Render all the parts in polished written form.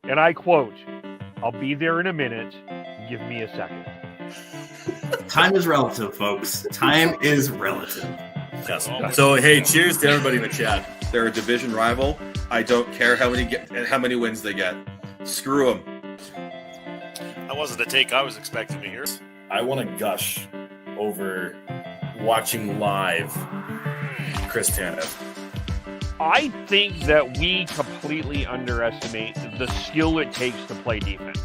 and I quote, "I'll be there in a minute. Give me a second." Time is relative, folks. Time is relative. Yes. So, hey, cheers to everybody in the chat. They're a division rival. I don't care how many wins they get. Screw them. That wasn't the take I was expecting to hear. I want to gush over watching live Chris Tanev. I think that we completely underestimate the skill it takes to play defense.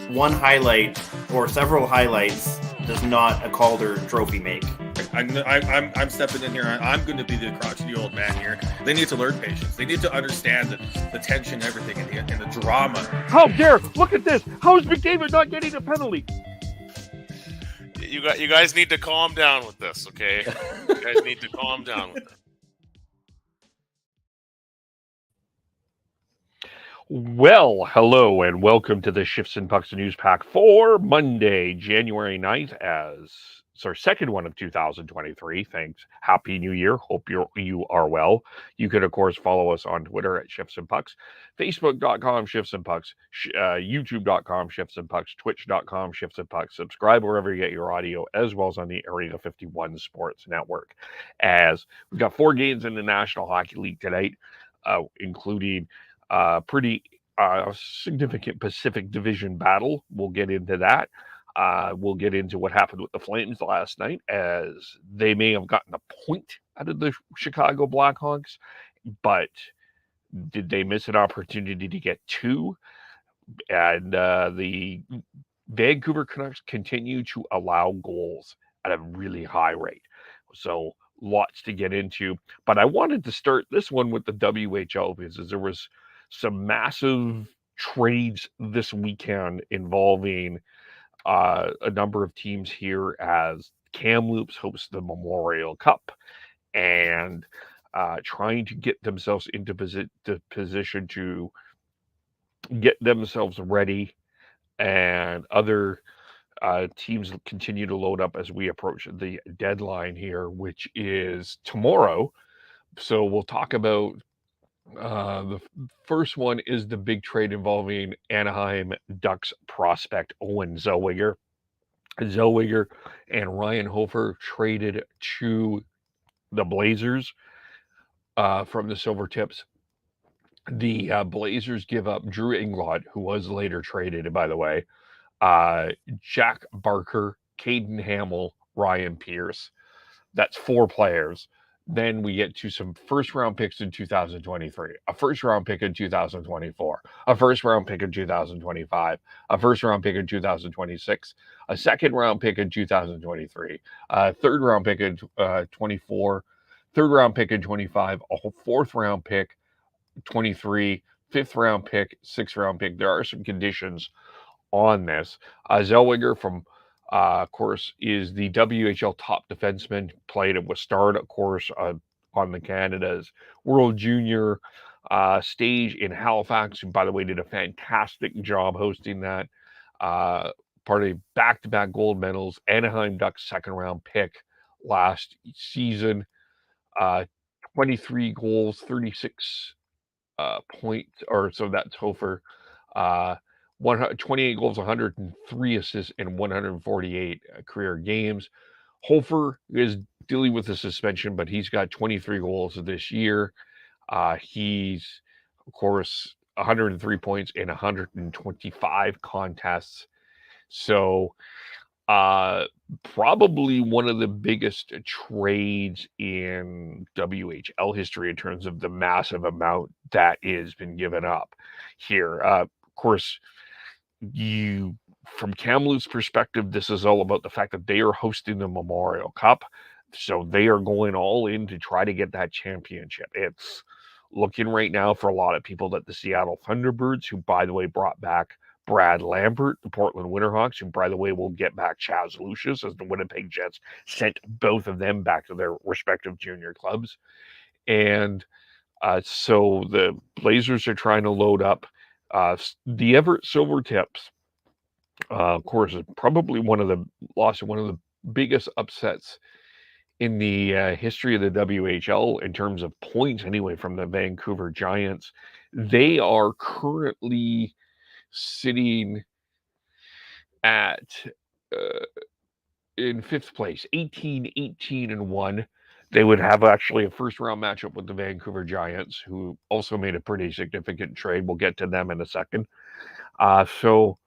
One highlight or several highlights does not a Calder trophy make. I'm stepping in here. I'm going to be the crotchety old man here. They need to learn patience. They need to understand the tension, everything, and the drama. How dare! Look at this. How is McDavid not getting a penalty? You guys need to calm down with this, okay? You guys need to calm down with it. Well, hello and welcome to the Shifts and Pucks News Pack for Monday, January 9th, as it's our second one of 2023. Thanks. Happy New Year. Hope you are well. You can, of course, follow us on Twitter at Shifts and Pucks, Facebook.com Shifts and Pucks, YouTube.com Shifts and Pucks, Twitch.com Shifts and Pucks. Subscribe wherever you get your audio, as well as on the Area 51 Sports Network. As we've got 4 games in the National Hockey League tonight, including pretty significant Pacific Division battle. We'll get into that. We'll get into what happened with the Flames last night, as they may have gotten a point out of the Chicago Blackhawks, but did they miss an opportunity to get 2? And the Vancouver Canucks continue to allow goals at a really high rate. So lots to get into. But I wanted to start this one with the WHL because there was some massive trades this weekend involving a number of teams here, as Kamloops hosts the Memorial Cup and trying to get themselves into position to get themselves ready, and other teams continue to load up as we approach the deadline here, which is tomorrow. So we'll talk about the first one is the big trade involving Anaheim Ducks prospect Owen Zellweger. Zellweger and Ryan Hofer traded to the Blazers from the Silvertips. The Blazers give up Drew Englot, who was later traded, by the way, Jack Barker, Caden Hamill, Ryan Pierce. That's 4 players. Then we get to some first-round picks in 2023, a first-round pick in 2024, a first-round pick in 2025, a first-round pick in 2026, a second-round pick in 2023, a third-round pick in 24, third-round pick in 25, a fourth-round pick, 23, fifth-round pick, sixth-round pick. There are some conditions on this. Zellweger from of course, is the WHL top defenseman, played at Westard, of course, on the Canada's World Junior stage in Halifax, and by the way, did a fantastic job hosting that. Part of back-to-back gold medals, Anaheim Ducks second-round pick last season, 23 goals, 36 points, or so that's Hofer. 28 goals, 103 assists in 148 career games. Hofer is dealing with a suspension, but he's got 23 goals this year. He's, of course, 103 points in 125 contests. So probably one of the biggest trades in WHL history in terms of the massive amount that has been given up here. Of course, from Kamloops' perspective, this is all about the fact that they are hosting the Memorial Cup, so they are going all in to try to get that championship. It's looking right now for a lot of people that the Seattle Thunderbirds, who, by the way, brought back Brad Lambert, the Portland Winterhawks, who, by the way, will get back Chaz Lucius, as the Winnipeg Jets sent both of them back to their respective junior clubs. And so the Blazers are trying to load up. The Everett Silvertips, of course, is probably one of the biggest upsets in the history of the WHL in terms of points, anyway, from the Vancouver Giants. They are currently sitting at in 5th place, 18-18-1. They would have actually a first-round matchup with the Vancouver Giants, who also made a pretty significant trade. We'll get to them in a second. So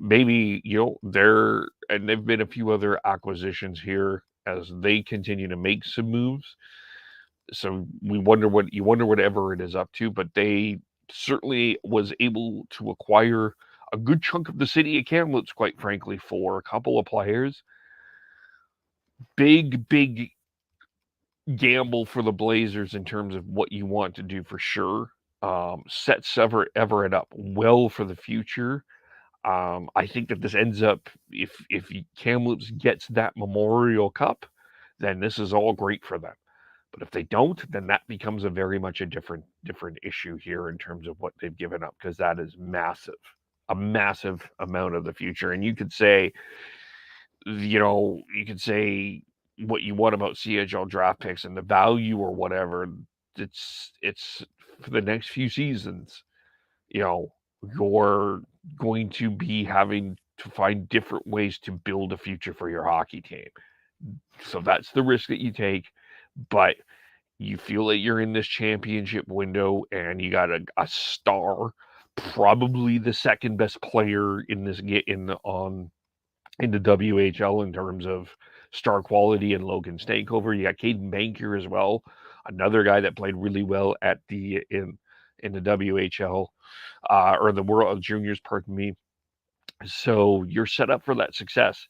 maybe, they've been a few other acquisitions here as they continue to make some moves. So you wonder whatever it is up to, but they certainly was able to acquire a good chunk of the city of Kamloops, quite frankly, for a couple of players. Big gamble for the Blazers in terms of what you want to do for sure. Sets Everett up well for the future. I think that this ends up, if Kamloops gets that Memorial Cup, then this is all great for them. But if they don't, then that becomes a very much a different issue here in terms of what they've given up, because that is a massive amount of the future. And you could say, what you want about CHL draft picks and the value or whatever. It's for the next few seasons. You're going to be having to find different ways to build a future for your hockey team. So that's the risk that you take. But you feel that you're in this championship window and you got a star, probably the second best player in the WHL in terms of star quality, and Logan Stankover. You got Caden Bankier as well, another guy that played really well in the WHL or the World Juniors, pardon me. So you're set up for that success.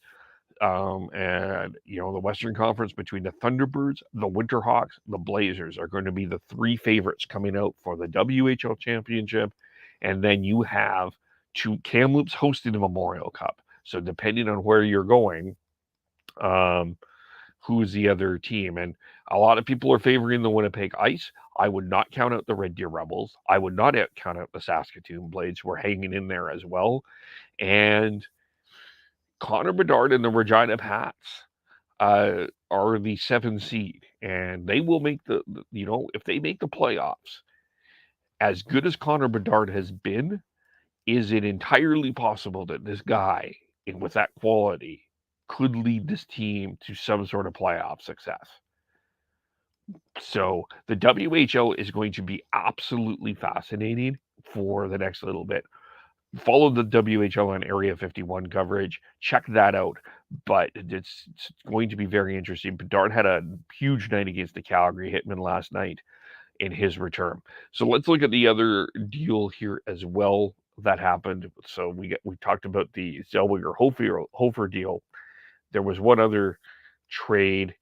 And the Western Conference between the Thunderbirds, the Winterhawks, the Blazers are going to be the three favorites coming out for the WHL championship. And then you have Kamloops hosting the Memorial Cup. So depending on where you're going, who's the other team? And a lot of people are favoring the Winnipeg Ice. I would not count out the Red Deer Rebels. I would not count out the Saskatoon Blades. We're hanging in there as well. And Connor Bedard and the Regina Pats are the 7th seed, and they will make if they make the playoffs, as good as Connor Bedard has been, is it entirely possible that this guy, with that quality, could lead this team to some sort of playoff success? So the WHL is going to be absolutely fascinating for the next little bit. Follow the WHL on Area 51 coverage. Check that out. But it's going to be very interesting. Bedard had a huge night against the Calgary Hitmen last night in his return. So let's look at the other deal here as well that happened. So we talked about the Zellweger Hofer deal. There was one other trade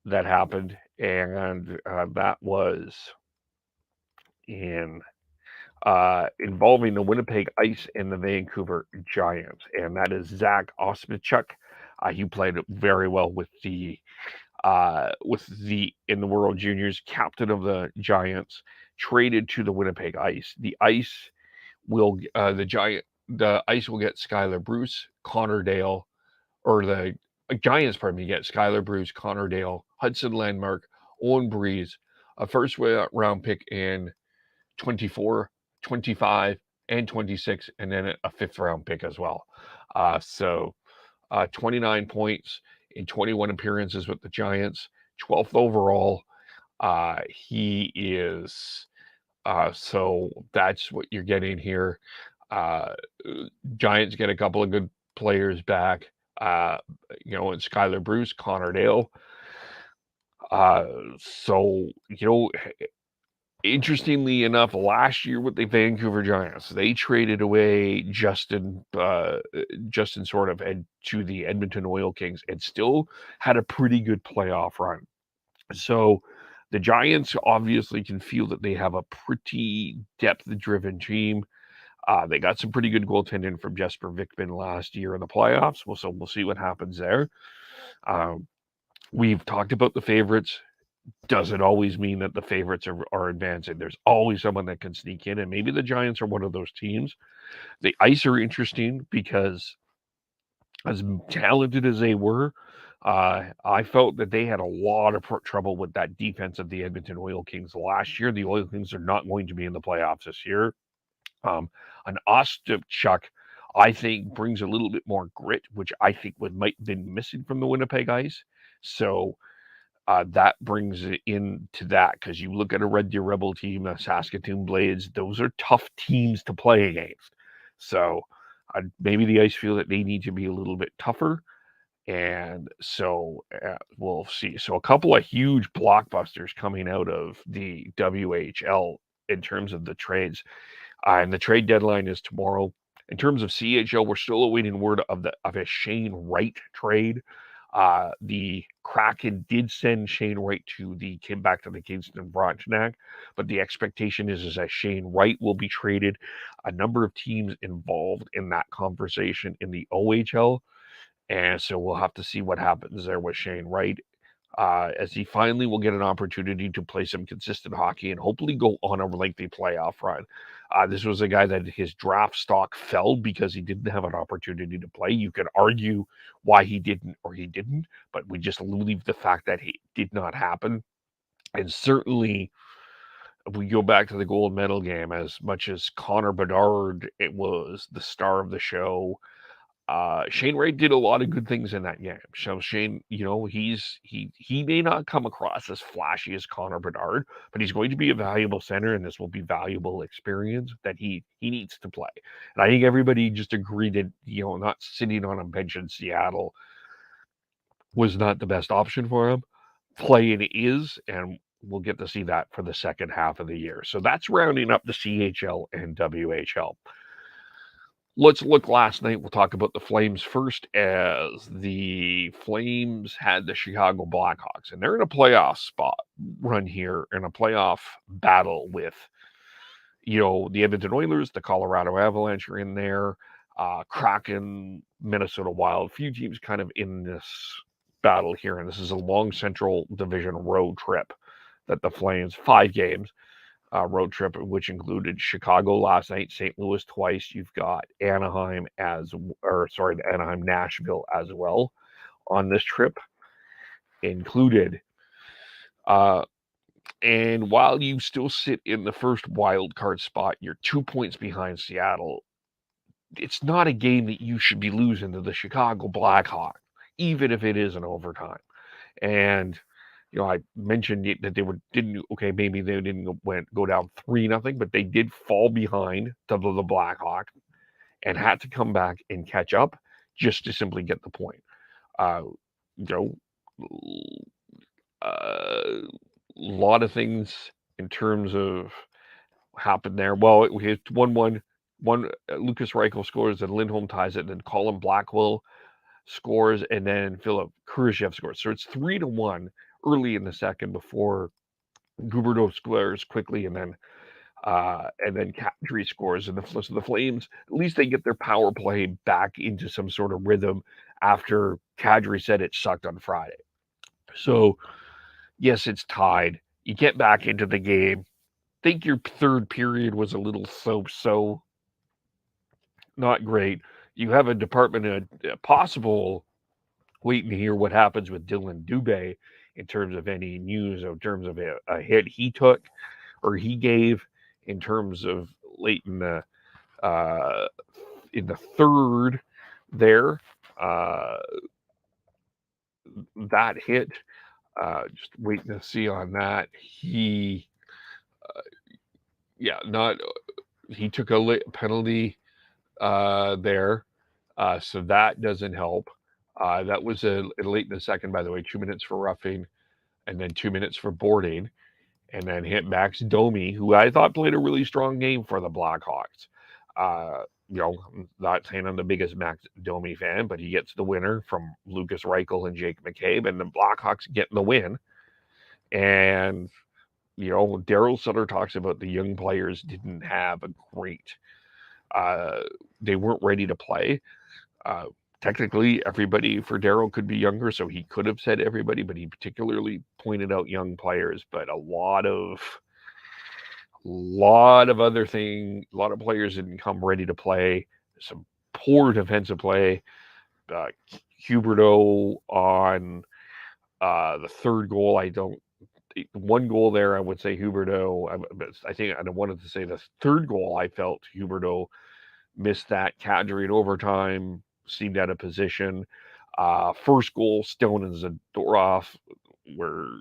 that happened, and that was involving the Winnipeg Ice and the Vancouver Giants, and that is Zach Ostapchuk. He played very well with the in the World Juniors, captain of the Giants, traded to the Winnipeg Ice. The Ice will the Ice will get Skylar Bruce, Connor Dale, or the Giants, get Skylar Bruce, Connor Dale, Hudson Landmark, Owen Breeze, a first round pick in 24, 25, and 26, and then a 5th round pick as well. So 29 points in 21 appearances with the Giants, 12th overall. He is so that's what you're getting here. Giants get a couple of good players back, and Skylar Bruce, Connor Dale. So interestingly enough, last year with the Vancouver Giants, they traded away Justin sort of to the Edmonton Oil Kings and still had a pretty good playoff run. So the Giants obviously can feel that they have a pretty depth-driven team. They got some pretty good goaltending from Jesper Vikman last year in the playoffs. So we'll see what happens there. We've talked about the favorites. Doesn't always mean that the favorites are advancing. There's always someone that can sneak in, and maybe the Giants are one of those teams. The Ice are interesting because, as talented as they were, I felt that they had a lot of trouble with that defense of the Edmonton Oil Kings last year. The Oil Kings are not going to be in the playoffs this year. An Ostapchuk, I think, brings a little bit more grit, which I think might have been missing from the Winnipeg Ice. So that brings it into that, because you look at a Red Deer Rebel team, a Saskatoon Blades, those are tough teams to play against. So maybe the Ice feel that they need to be a little bit tougher. And so we'll see. So a couple of huge blockbusters coming out of the WHL in terms of the trades. And the trade deadline is tomorrow. In terms of CHL, we're still awaiting word of a Shane Wright trade. The Kraken did send Shane Wright back to the Kingston Frontenac, but the expectation is that Shane Wright will be traded. A number of teams involved in that conversation in the OHL, and so we'll have to see what happens there with Shane Wright, as he finally will get an opportunity to play some consistent hockey and hopefully go on a lengthy playoff run. This was a guy that his draft stock fell because he didn't have an opportunity to play. You could argue why he didn't or he didn't, but we just leave the fact that it did not happen. And certainly, if we go back to the gold medal game, as much as Connor Bedard, it was the star of the show, Shane Wright did a lot of good things in that game. So Shane, he may not come across as flashy as Connor Bedard, but he's going to be a valuable center, and this will be valuable experience that he needs to play. And I think everybody just agreed that not sitting on a bench in Seattle was not the best option for him. Playing is, and we'll get to see that for the second half of the year. So that's rounding up the CHL and WHL. Let's look last night. We'll talk about the Flames first, as the Flames had the Chicago Blackhawks, and they're in a playoff spot run here, in a playoff battle with, the Edmonton Oilers, the Colorado Avalanche are in there, Kraken, Minnesota Wild, few teams kind of in this battle here, and this is a long Central Division road trip that the Flames, 5 games, road trip, which included Chicago last night, St. Louis twice. You've got Anaheim, Nashville as well on this trip included. And while you still sit in the first wild card spot, you're 2 points behind Seattle. It's not a game that you should be losing to the Chicago Blackhawks, even if it is an overtime. And I mentioned that maybe they didn't go down 3-0, but they did fall behind to the Blackhawks and had to come back and catch up just to simply get the point. A lot of things in terms of happened there. Well, it was 1-1. Lucas Reichel scores and Lindholm ties it, and then Colin Blackwell scores, and then Philip Kurashev scores. So it's 3-1 early in the second before Guberto scores quickly, and then Kadri scores. And the Flames, at least they get their power play back into some sort of rhythm after Kadri said it sucked on Friday. So yes, it's tied. You get back into the game. Think your third period was a little so not great. You have a department of possible waiting to hear what happens with Dylan Dubé in terms of any news, in terms of a hit he took or he gave, in terms of late in the third there. That hit, just waiting to see on that. He took a penalty there, so that doesn't help. That was late in the second, by the way, 2 minutes for roughing and then 2 minutes for boarding, and then hit Max Domi, who I thought played a really strong game for the Blackhawks. I'm not saying I'm the biggest Max Domi fan, but he gets the winner from Lucas Reichel and Jake McCabe, and the Blackhawks get the win. And, Daryl Sutter talks about the young players didn't have a great, they weren't ready to play. Technically, everybody for Daryl could be younger, so he could have said everybody, but he particularly pointed out young players. But a lot of other things, a lot of players didn't come ready to play. Some poor defensive play. Huberdeau on the third goal, I don't one goal there, I would say Huberdeau. I think I wanted to say the third goal. I felt Huberdeau missed that. Kadri in overtime seemed out of position. First goal, Stone and Zadorov were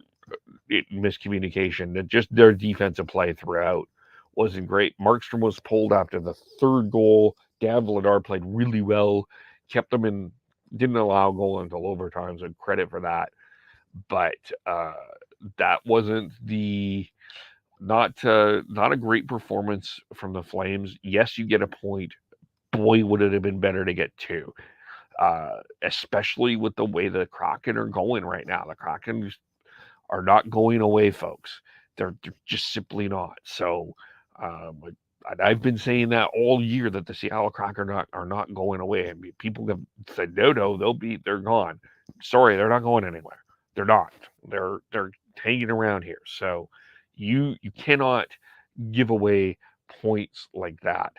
miscommunication. Just their defensive play throughout wasn't great. Markstrom was pulled after the third goal. Dan Vladar played really well, kept them in, didn't allow a goal until overtime, so credit for that. But that wasn't not a great performance from the Flames. Yes, you get a point. Boy, would it have been better to get two, especially with the way the Kraken are going right now. The Kraken are not going away, folks. They're just simply not. So I've been saying that all year, that the Seattle Kraken are not going away. I mean, people have said no, they're gone. Sorry, they're not going anywhere. They're not. They're hanging around here. So you cannot give away points like that,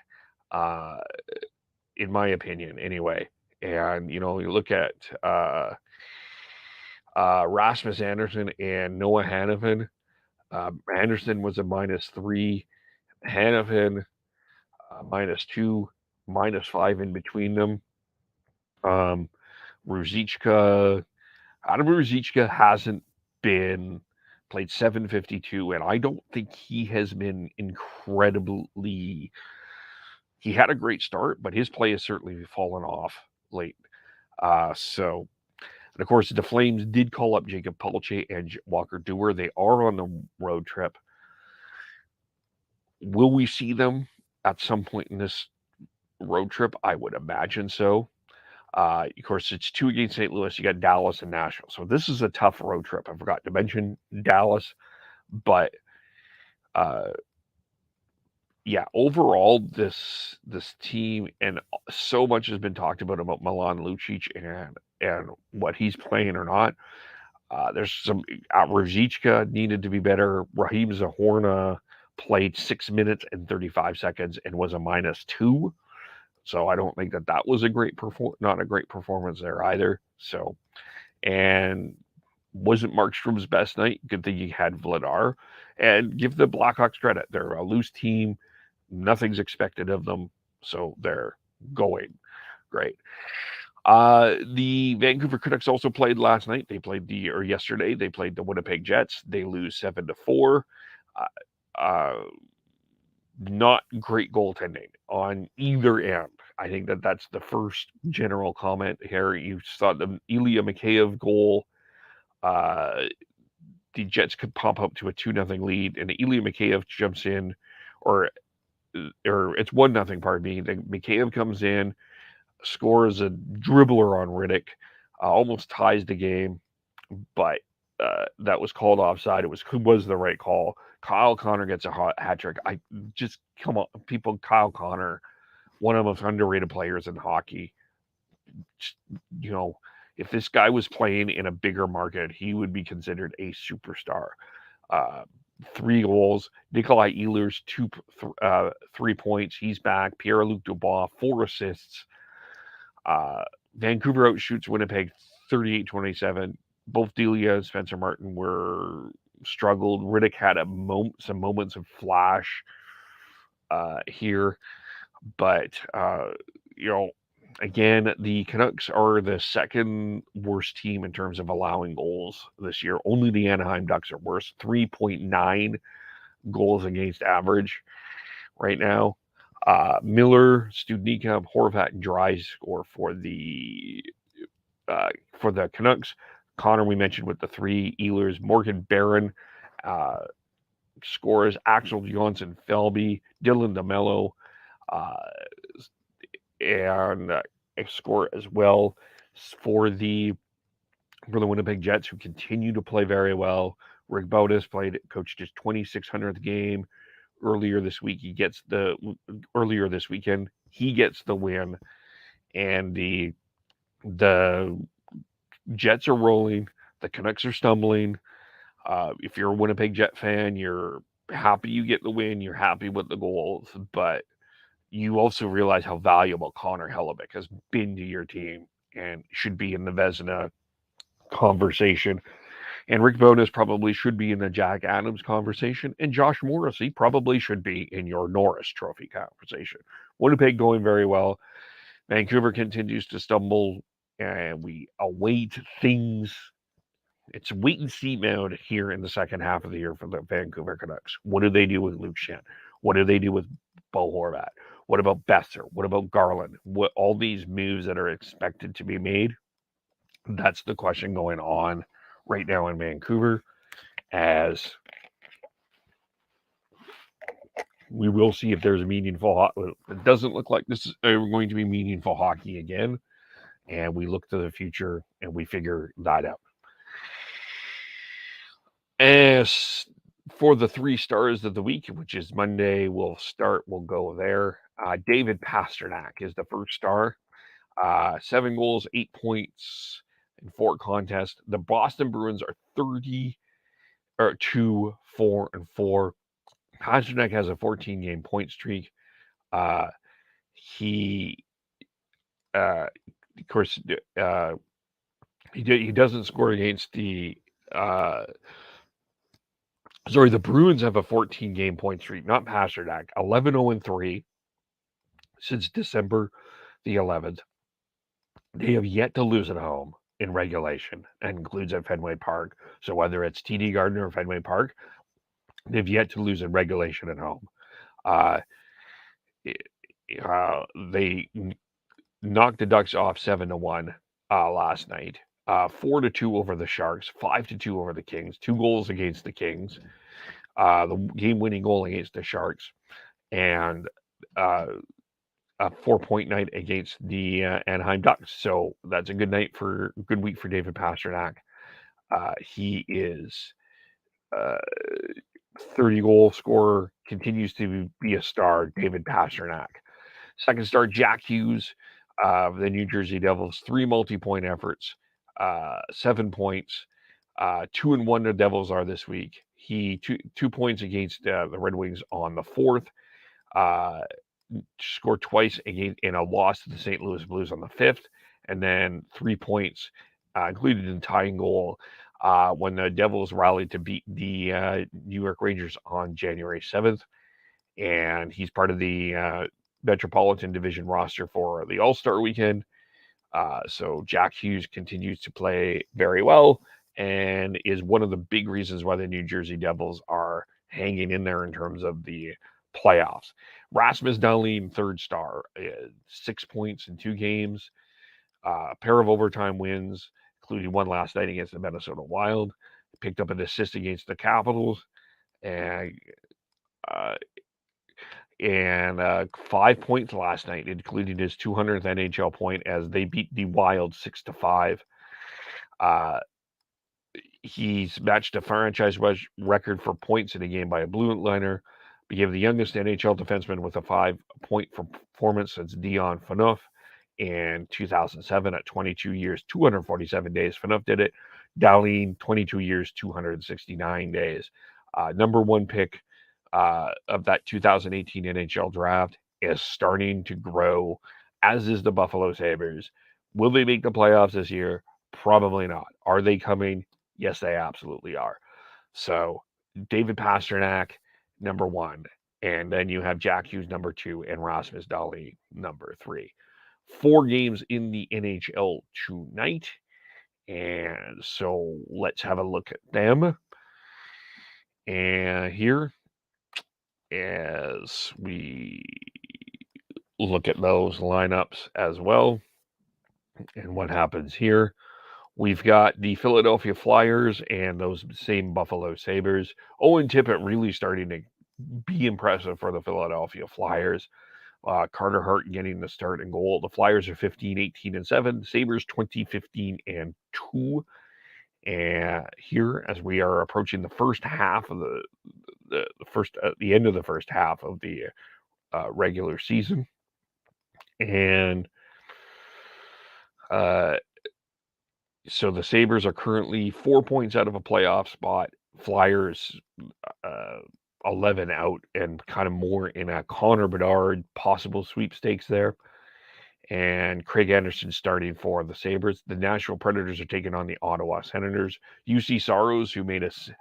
in my opinion, anyway. And you look at Rasmus Anderson and Noah Hannafin. Anderson was a -3, Hannafin -2, -5 in between them. Ruzicka, Adam Ruzicka hasn't played 752, and I don't think he has been incredibly. He had a great start, but his play has certainly fallen off late. So, and of course, the Flames did call up Jacob Pelletier and Walker Duehr. They are on the road trip. Will we see them at some point in this road trip? I would imagine so. Of course, it's 2 against St. Louis. You got Dallas and Nashville. So this is a tough road trip. I forgot to mention Dallas. But yeah, overall, this team, and so much has been talked about Milan Lucic and what he's playing or not. There's some Ruzicka needed to be better. Raheem Zahorna played 6 minutes and 35 seconds and was a -2. So I don't think that was not a great performance there either. So, and wasn't Markstrom's best night. Good thing he had Vladar. And give the Blackhawks credit. They're a loose team. Nothing's expected of them. So they're going great. The Vancouver Canucks also played last night. Yesterday. They played the Winnipeg Jets. They lose 7-4. Not great goaltending on either end. I think that's the first general comment here. You saw the Ilya Mikheyev goal. The Jets could pop up to a 2-0 lead, and Ilya Mikheyev jumps in, or it's 1-0, pardon me. Mikheyev comes in, scores a dribbler on Riddick, almost ties the game, but that was called offside. It was the right call. Kyle Connor gets a hat trick. Come on, people. Kyle Connor, one of the most underrated players in hockey. If this guy was playing in a bigger market, he would be considered a superstar. 3 goals. Nikolai Ehlers, 3 points. He's back. Pierre-Luc Dubois, 4 assists. Vancouver outshoots Winnipeg 38-27. Both Delia and Spencer Martin struggled. Riddick had some moments of flash here, but again, the Canucks are the second worst team in terms of allowing goals this year. Only the Anaheim Ducks are worse, 3.9 goals against average right now. Miller, Studnicka, Horvat, and Dries score for the Canucks. Connor, we mentioned with the 3. Ehlers, Morgan Barron scores. Axel Johnson, Felby, Dylan DeMello, and score as well for the Winnipeg Jets, who continue to play very well. Rick Boudis coached his 2600th game earlier this week. Earlier this weekend, he gets the win, and the Jets are rolling. The Canucks are stumbling. If you're a Winnipeg Jet fan, you're happy you get the win. You're happy with the goals, but you also realize how valuable Connor Hellebuyck has been to your team and should be in the Vezina conversation. And Rick Bowness probably should be in the Jack Adams conversation, and Josh Morrissey probably should be in your Norris Trophy conversation. Winnipeg going very well. Vancouver continues to stumble, and we await things. It's wait and see mode here in the second half of the year for the Vancouver Canucks. What do they do with Luke Schenn? What do they do with Bo Horvat? What about Besser? What about Garland? What all these moves that are expected to be made? That's the question going on right now in Vancouver, as we will see if there's a meaningful. It doesn't look like this is going to be meaningful hockey again, and we look to the future and we figure that out. As for the 3 stars of the week, which is Monday, we'll go there. David Pastrnak is the first star. 7 goals, 8 points in 4 contests. The Boston Bruins are 2-4-4. Pastrnak has a 14-game point streak. He doesn't score against the. The Bruins have a 14-game point streak, not Pastrnak. 11-0-3 since December the 11th. They have yet to lose at home in regulation, and includes at Fenway Park. So whether it's TD Garden or Fenway Park, they've yet to lose in regulation at home. They knocked the Ducks off 7-1 last night. 4-2 over the Sharks, 5-2 over the Kings, 2 goals against the Kings, the game-winning goal against the Sharks, and a 4-point night against the Anaheim Ducks. So that's a good week for David Pastrnak. He is 30-goal scorer, continues to be a star, David Pastrnak. Second star, Jack Hughes of the New Jersey Devils, 3 multi-point efforts, 7 points. 2-1 the Devils are this week. He 2 points against the Red Wings on the 4th. Scored twice again in a loss to the St. Louis Blues on the 5th, and then 3 points, included in tying goal when the Devils rallied to beat the New York Rangers on January 7th. And he's part of the Metropolitan Division roster for the All-Star weekend. So Jack Hughes continues to play very well and is one of the big reasons why the New Jersey Devils are hanging in there in terms of the playoffs. Rasmus Dahlin, third star, 6 points in 2 games, a pair of overtime wins, including one last night against the Minnesota Wild. Picked up an assist against the Capitals, and 5 points last night, including his 200th NHL point as they beat the Wild 6-5. He's matched a franchise record for points in a game by a blue liner. Became the youngest NHL defenseman with a 5-point performance since Dion Phaneuf in 2007 at 22 years, 247 days. Phaneuf did it. Dahlin, 22 years, 269 days. Number 1 pick of that 2018 NHL draft is starting to grow, as is the Buffalo Sabres. Will they make the playoffs this year? Probably not. Are they coming? Yes, they absolutely are. So David Pastrnak, number 1. And then you have Jack Hughes, number 2, and Rasmus Dahlin, number 3. 4 games in the NHL tonight. And so let's have a look at them. And here, as we look at those lineups as well, and what happens here, we've got the Philadelphia Flyers and those same Buffalo Sabres. Owen Tippett really starting to be impressive for the Philadelphia Flyers. Carter Hart getting the start and goal. The Flyers are 15-18-7. Sabres 20-15-2. And here, as we are approaching the first half of the end of the first half of the regular season, and so the Sabres are currently 4 points out of a playoff spot. Flyers 11 out, and kind of more in a Connor Bedard possible sweepstakes there. and Craig Anderson starting for the Sabres. The Nashville Predators are taking on the Ottawa Senators. UC Saros, who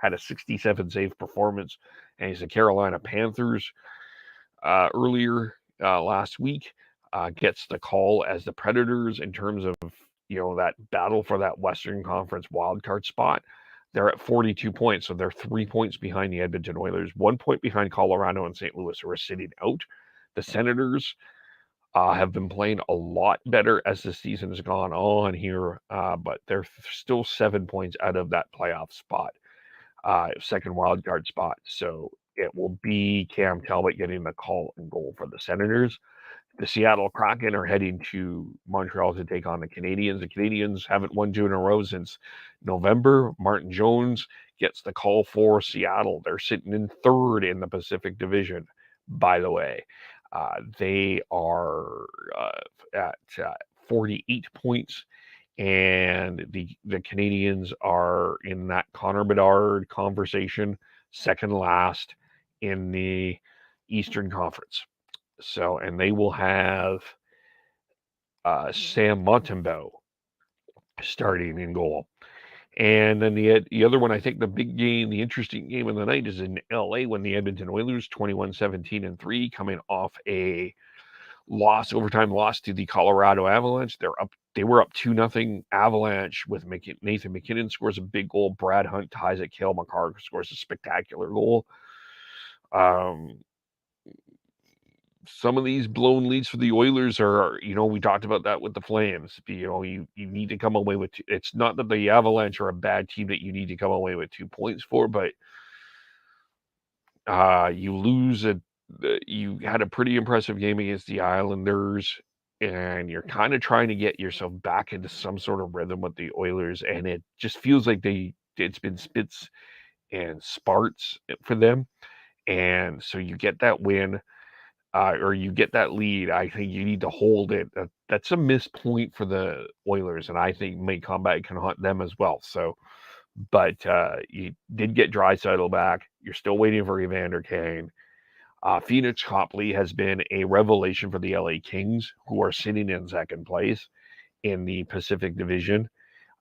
had a 67 save performance, and he's the Carolina Panthers earlier last week, gets the call as the Predators in terms of that battle for that Western Conference wildcard spot. They're at 42 points, so they're 3 points behind the Edmonton Oilers, 1 point behind Colorado and St. Louis, who are sitting out. The Senators have been playing a lot better as the season has gone on here, but they're still 7 points out of that playoff spot, second wildcard spot. So it will be Cam Talbot getting the call and goal for the Senators. The Seattle Kraken are heading to Montreal to take on the Canadiens. The Canadiens haven't won 2 in a row since November. Martin Jones gets the call for Seattle. They're sitting in third in the Pacific Division, by the way. They are at 48 points, and the Canadiens are in that Connor Bedard conversation, second last in the Eastern Conference. So, and they will have Sam Montembeault starting in goal. And then the other one, I think the big game, the interesting game of the night is in LA when the Edmonton Oilers 21-17-3 coming off a overtime loss to the Colorado Avalanche. They were up 2-0 Avalanche with Nathan McKinnon scores a big goal. Brad Hunt ties it. Cale Makar scores a spectacular goal. Some of these blown leads for the Oilers are, we talked about that with the Flames. You need to come away with it's not that the Avalanche are a bad team that you need to come away with 2 points for, but you had a pretty impressive game against the Islanders, and you're kind of trying to get yourself back into some sort of rhythm with the Oilers, and it just feels like it's been spits and sparts for them. And so you get that win, or you get that lead. I think you need to hold it. That's a missed point for the Oilers, and I think Mike Combat can haunt them as well. So, but you did get Draisaitl back. You're still waiting for Evander Kane. Phoenix Copley has been a revelation for the LA Kings, who are sitting in second place in the Pacific Division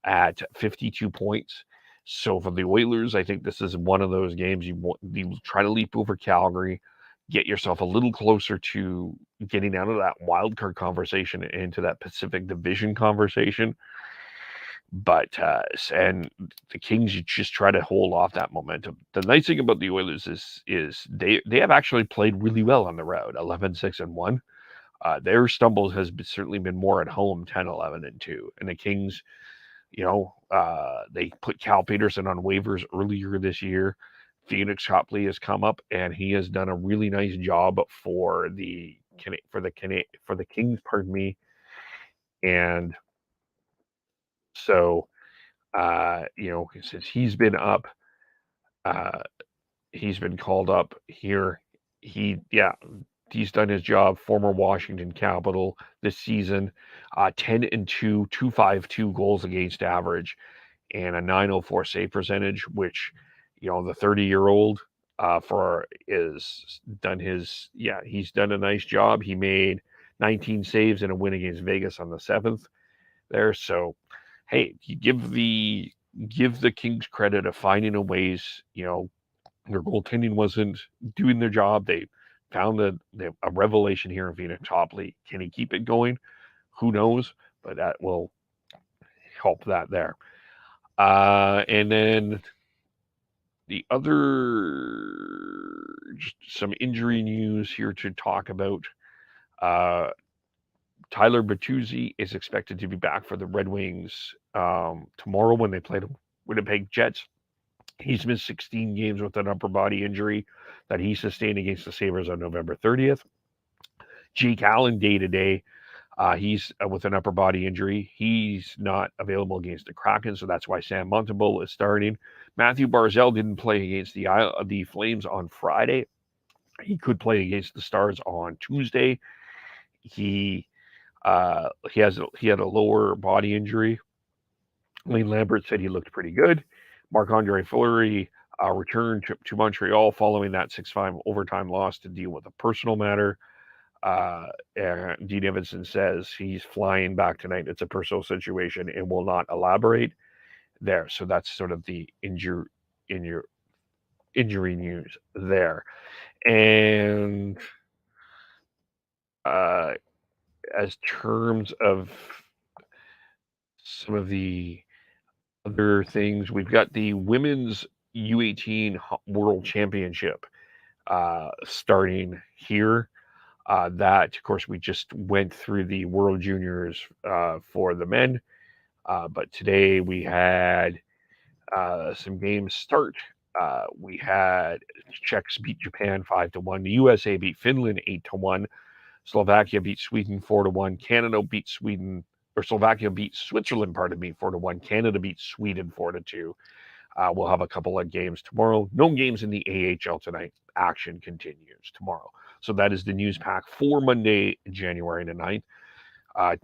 at 52 points. So for the Oilers, I think this is one of those games you try to leap over Calgary, get yourself a little closer to getting out of that wild card conversation into that Pacific Division conversation. But and the Kings, you just try to hold off that momentum. The nice thing about the Oilers is they have actually played really well on the road, 11-6-1. Their stumbles has certainly been more at home, 10-11-2. And the Kings, they put Cal Peterson on waivers earlier this year. Phoenix Copley has come up, and he has done a really nice job for the Kings, pardon me. And so, since he's been up, he's been called up here. He's done his job. Former Washington Capital this season, 10-2, 2.52 goals against average, and a .904 save percentage, which, the 30-year-old he's done a nice job. He made 19 saves in a win against Vegas on the 7th there. So, hey, you give the Kings credit of finding a ways. Their goaltending wasn't doing their job. They found a revelation here in Phoenix Copley. Can he keep it going? Who knows? But that will help that there. And then the other, just some injury news here to talk about. Tyler Bertuzzi is expected to be back for the Red Wings tomorrow when they play the Winnipeg Jets. He's missed 16 games with an upper body injury that he sustained against the Sabres on November 30th. Jake Allen, day-to-day, he's with an upper body injury. He's not available against the Kraken, so that's why Sam Montembeault is starting. Matthew Barzal didn't play against the Flames on Friday. He could play against the Stars on Tuesday. He had a lower body injury. Lane Lambert said he looked pretty good. Marc-Andre Fleury returned to Montreal following that 6-5 overtime loss to deal with a personal matter. And Dean Evanson says he's flying back tonight. It's a personal situation and will not elaborate there. So that's sort of the injury news there. And as terms of some of the other things, we've got the women's U18 World Championship starting here. That, of course, we just went through the World Juniors for the men. But today we had some games start. We had Czechs beat Japan 5-1. The USA beat Finland 8-1. Slovakia beat Sweden 4-1. Canada beat Slovakia beat Switzerland, 4-1. Canada beat Sweden 4-2. We'll have a couple of games tomorrow. No games in the AHL tonight. Action continues tomorrow. So that is the news pack for Monday, January the 9th.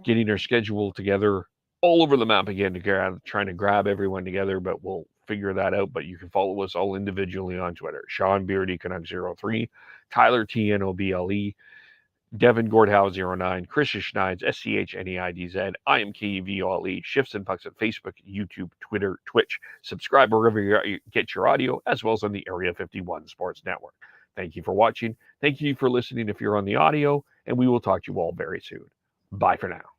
Getting our schedule together all over the map again, trying to grab everyone together, but we'll figure that out. But you can follow us all individually on Twitter. Sean Beardy, Canucks03, Tyler TNOBLE, Devin Gordhow 09, Christian Schneids, SCHNEIDZ. I am KEVOLE. Shifts and Pucks at Facebook, YouTube, Twitter, Twitch. Subscribe wherever you get your audio, as well as on the Area 51 Sports Network. Thank you for watching. Thank you for listening if you're on the audio, and we will talk to you all very soon. Bye for now.